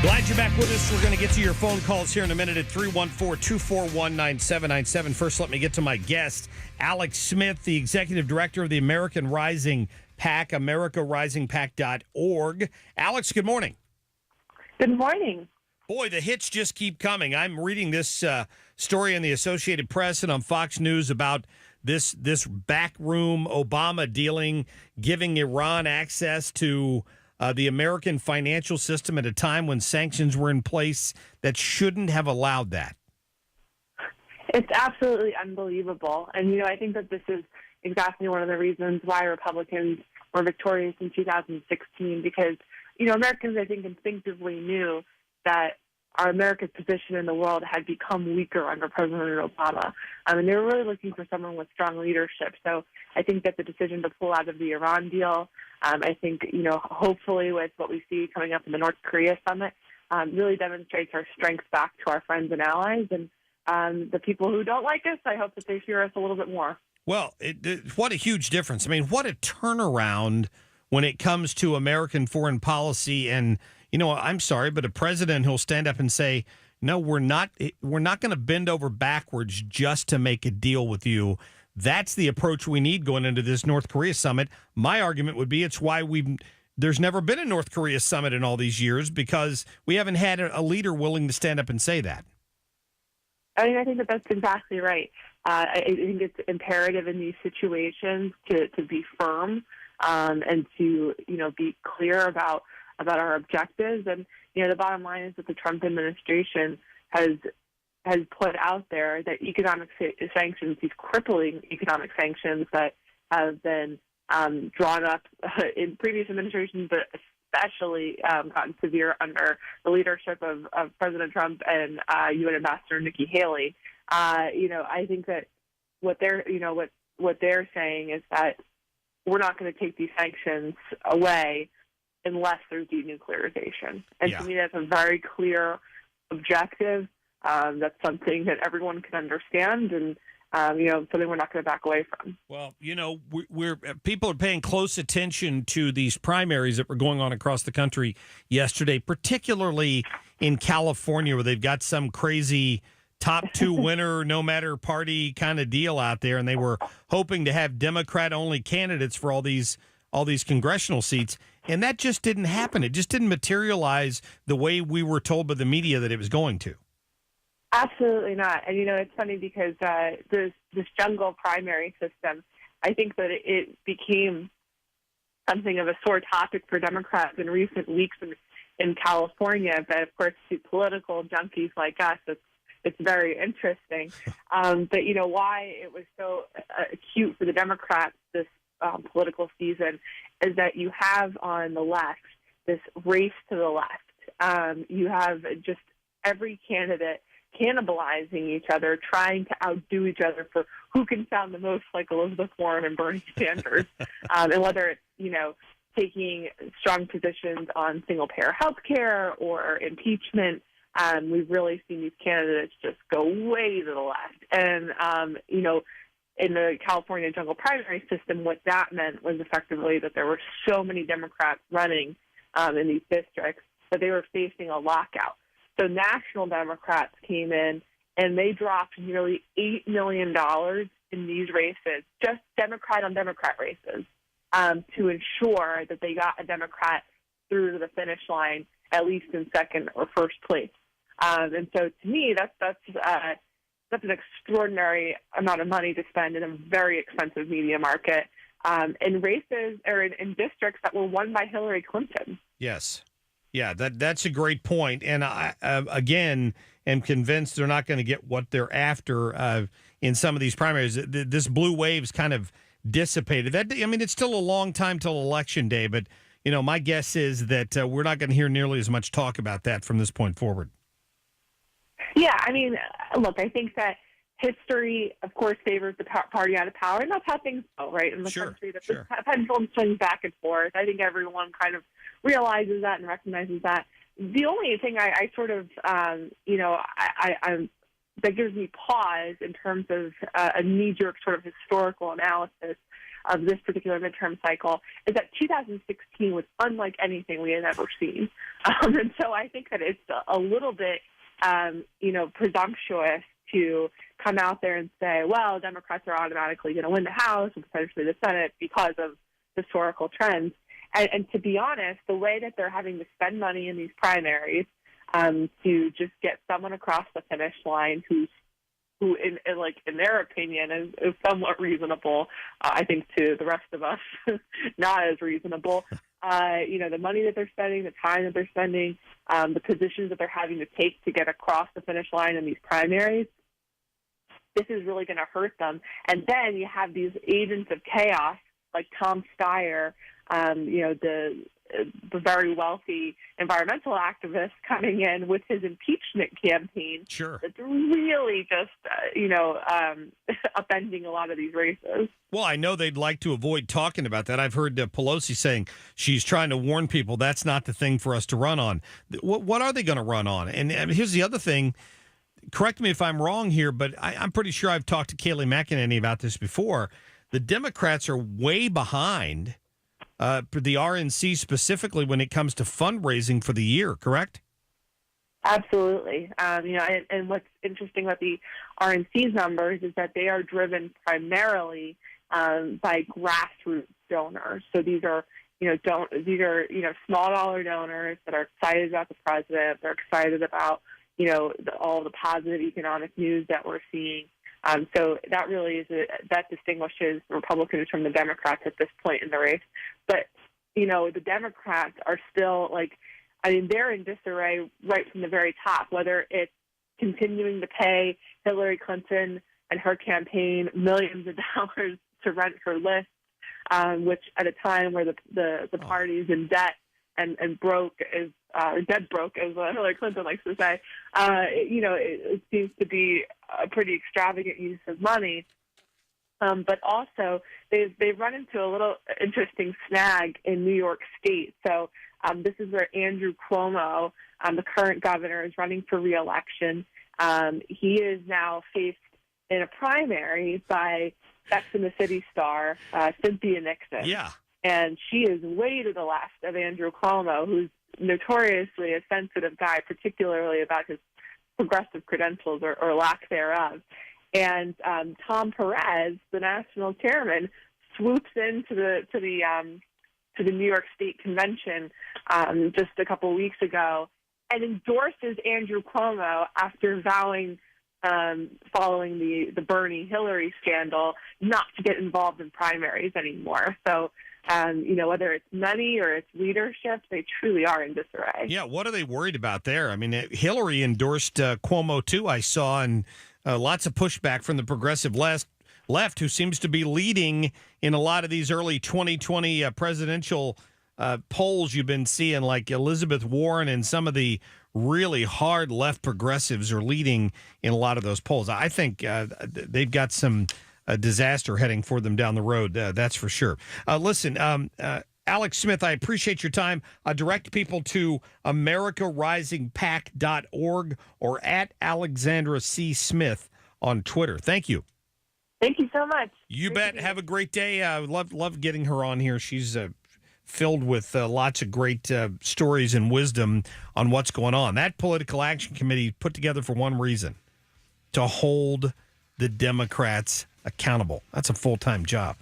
Glad you're back with us. We're going to get to your phone calls here in a minute at 314-241-9797. First, let me get to my guest, Alex Smith, the Executive Director of the American Rising PAC, americarisingpac.org. Alex, good morning. Good morning. Boy, the hits just keep coming. I'm reading this story in the Associated Press and on Fox News about this backroom Obama dealing, giving Iran access to the American financial system at a time when sanctions were in place that shouldn't have allowed that. It's absolutely unbelievable. And, I think that this is exactly one of the reasons why Republicans were victorious in 2016 because, Americans, I think, instinctively knew that America's position in the world had become weaker under President Obama. And they were really looking for someone with strong leadership. So I think that the decision to pull out of the Iran deal, I think, hopefully with what we see coming up in the North Korea summit, really demonstrates our strength back to our friends and allies. And the people who don't like us, I hope that they fear us a little bit more. Well, what a huge difference. I mean, what a turnaround when it comes to American foreign policy. And, I'm sorry, but a president who'll stand up and say, no, we're not going to bend over backwards just to make a deal with you. That's the approach we need going into this North Korea summit. My argument would be it's why there's never been a North Korea summit in all these years because we haven't had a leader willing to stand up and say that. I think that that's exactly right. I think it's imperative in these situations to be firm and to be clear about our objectives. And the bottom line is that the Trump administration has put out there that economic sanctions, these crippling economic sanctions that have been drawn up in previous administrations, but especially gotten severe under the leadership of President Trump and UN Ambassador Nikki Haley. I think that what they're saying is that we're not going to take these sanctions away unless there's denuclearization. And to me, that's a very clear objective. That's something that everyone can understand and something we're not going to back away from. Well, people are paying close attention to these primaries that were going on across the country yesterday, particularly in California, where they've got some crazy top two winner, no matter party kind of deal out there, and they were hoping to have Democrat-only candidates for all these congressional seats, and that just didn't happen. It just didn't materialize the way we were told by the media that it was going to. Absolutely not. And, it's funny because this jungle primary system, I think that it became something of a sore topic for Democrats in recent weeks in California. But, of course, to political junkies like us, it's very interesting. But, why it was so acute for the Democrats this political season is that you have on the left this race to the left. You have just every candidate cannibalizing each other, trying to outdo each other for who can sound the most like Elizabeth Warren and Bernie Sanders, and whether it's, taking strong positions on single-payer health care or impeachment. We've really seen these candidates just go way to the left. And, in the California jungle primary system, what that meant was effectively that there were so many Democrats running in these districts that they were facing a lockout. So national Democrats came in and they dropped nearly $8 million in these races, just Democrat-on-Democrat races, to ensure that they got a Democrat through to the finish line, at least in second or first place. And so to me, that's an extraordinary amount of money to spend in a very expensive media market in races or in districts that were won by Hillary Clinton. Yes. Yeah, that's a great point. And I, again, am convinced they're not going to get what they're after in some of these primaries. This blue wave's kind of dissipated. It's still a long time till Election Day, but, my guess is that we're not going to hear nearly as much talk about that from this point forward. Yeah, look, I think that history, of course, favors the party out of power, and that's how things go, right? In the country, the pendulum swings back and forth. I think everyone kind of realizes that and recognizes that. The only thing I sort of, that gives me pause in terms of a knee-jerk sort of historical analysis of this particular midterm cycle is that 2016 was unlike anything we had ever seen. And so I think that it's a little bit, presumptuous to come out there and say, well, Democrats are automatically going to win the House and potentially the Senate because of historical trends. And to be honest, the way that they're having to spend money in these primaries to just get someone across the finish line who in their opinion is somewhat reasonable, I think to the rest of us, not as reasonable. The money that they're spending, the time that they're spending, the positions that they're having to take to get across the finish line in these primaries, this is really going to hurt them. And then you have these agents of chaos like Tom Steyer, the very wealthy environmental activist coming in with his impeachment campaign. Sure. It's really just, upending a lot of these races. Well, I know they'd like to avoid talking about that. I've heard Pelosi saying she's trying to warn people that's not the thing for us to run on. What are they going to run on? And here's the other thing. Correct me if I'm wrong here, but I'm pretty sure I've talked to Kayleigh McEnany about this before. The Democrats are way behind the RNC specifically when it comes to fundraising for the year, correct? Absolutely. And what's interesting about the RNC's numbers is that they are driven primarily by grassroots donors. So these are, small dollar donors that are excited about the president. They're excited about, all the positive economic news that we're seeing. So that really that distinguishes Republicans from the Democrats at this point in the race. But, the Democrats are still they're in disarray right from the very top, whether it's continuing to pay Hillary Clinton and her campaign millions of dollars to rent her list, which at a time where the party's in debt and broke is dead broke, as Hillary Clinton likes to say. It seems to be a pretty extravagant use of money. But also, they've run into a little interesting snag in New York State. So this is where Andrew Cuomo, the current governor, is running for re-election. He is now faced in a primary by Sex and the City star Cynthia Nixon. Yeah. And she is way to the left of Andrew Cuomo, who's notoriously a sensitive guy, particularly about his progressive credentials or lack thereof. And Tom Perez, the national chairman, swoops into the New York State Convention just a couple weeks ago and endorses Andrew Cuomo after vowing, following the Bernie Hillary scandal, not to get involved in primaries anymore. So, whether it's money or it's leadership, they truly are in disarray. Yeah, what are they worried about there? I mean, Hillary endorsed Cuomo, too, I saw, and lots of pushback from the progressive left, who seems to be leading in a lot of these early 2020 presidential polls you've been seeing, like Elizabeth Warren and some of the really hard left progressives are leading in a lot of those polls. I think they've got some disaster heading for them down the road, that's for sure. Listen, Alex Smith, I appreciate your time. Direct people to AmericaRisingPAC.org or at Alexandra C. Smith on Twitter. Thank you. Thank you so much. You bet. Have a great day. Love getting her on here. She's filled with lots of great stories and wisdom on what's going on. That Political Action Committee put together for one reason, to hold the Democrats accountable. That's a full-time job.